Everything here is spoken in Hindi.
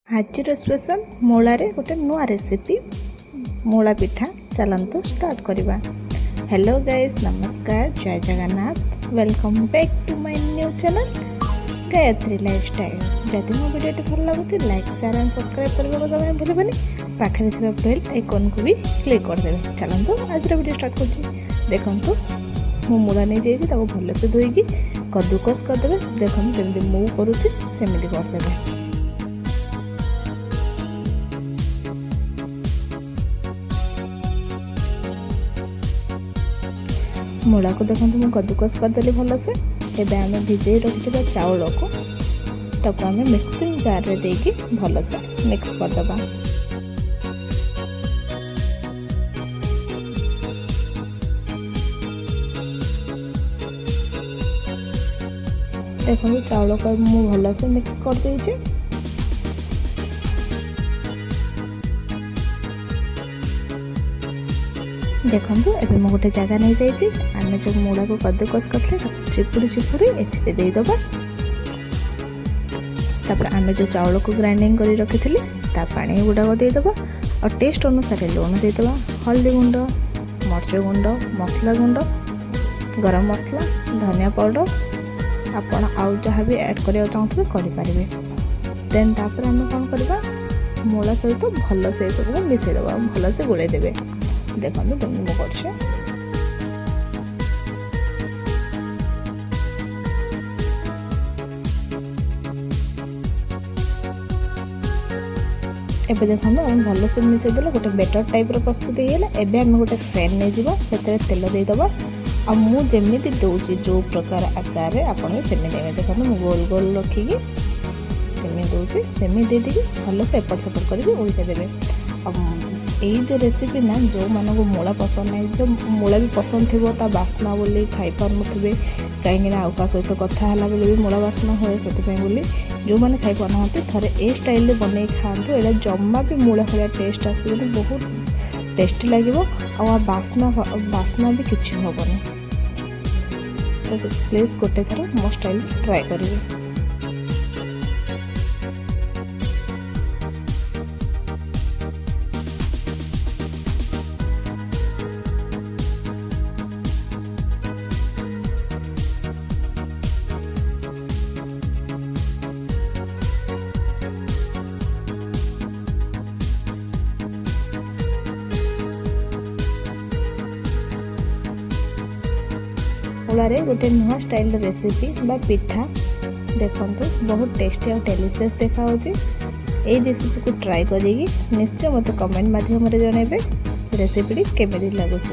ଆଜିର ସ୍ପେଶାଲ ମୂଳାରେ ଗୋଟେ ନୂଆ ରେସିପି ମୂଳା ପିଠା ଚାଲନ୍ତୁ ଷ୍ଟାର୍ଟ କରିବା। हेलो गाइस, नमस्कार, जय Jagannath, welcome back to my new channel Gayatri lifestyle. जदि मो वीडियो भल लगुच लाइक शेयर एंड सब्सक्राइब करने को भूलबनी। पाखे थी बेल आइकन को भी क्लिक करदेवे। चलते आज वीडियो स्टार्ट कर। देखो मु मूला नहीं जाइए भलसे धोईकी कद्दूकस करदे। देखो जमी मु करुँची सेमती करदे। मूला को देखो मुझे कद्दूकस करदेली भलसे। एबे आमे भिजई रखिथिबा चाउल को ताको आमे मिक्सिंग जार रे देकी भलसे मिक्स करदबा। देखो चाउल को मु भलसे मिक्स कर देइछि। देखो एबे मो गोटे जगह नहीं जाइए। आम जो मूला को कद्दूकस करते चिपुड़ी चिपुड़ी एथिरे देदेबा। तापर आम जो चाउल को ग्राइंडिंग कर रखी थी ता पानी गुड़ाक देदेबा और टेस्ट अनुसार लुण देदेबा, हल्दी गुंड, मर्च गुंड, मसला गुंड, गरम मसला, धनिया पाउडर आपण आउ जहाँ भी ऐड करने चाहते करें। देन तापर आम कौन करवा मूला सहित भल से सब मिसेदेबा, भल से गोले देवे। देखो तुम मु कर एबे देखो हम भल से मिसेदेले गोटे बेटर टाइप प्रस्तुत होगा। एबे हम गोटे पैन नहीं जीव से तेल देदेबा। आ मु जेमी दूसरी जो प्रकार आकार आपड़ सेमी देखो मु गोल गोल रखिकी सेमी दूसरी सेमी दे भल से एपट सेपट करके उल्टे देवे। यही जो रेसिपी ना जो मान को मूला पसंद नहीं, जो मूला भी पसंद थी बास्ना बोली खाई पार नुवे कहीं आउका सहित कथा बेले भी मूला बास्ना हुए से बोली जो मैंने खाई पार ना थे ए स्टाइल बन खातु। यहाँ जमा भी मूला भाया टेस्ट आस बहुत टेस्टी लगे आ बास्ना भी किसी हेनी। तो प्लीज गोटे थर मो स्टाइल ट्राए करेंगे। मूलारे गोटे नुआ स्टाइल रेसिपी बा पिठा देखो बहुत टेस्टी और डेलीशियस देखा। यही रेसिपी को ट्राई करेगी निश्चय मत कमेंट माध्यम जनइबे रेसिपी केमिति लगुच।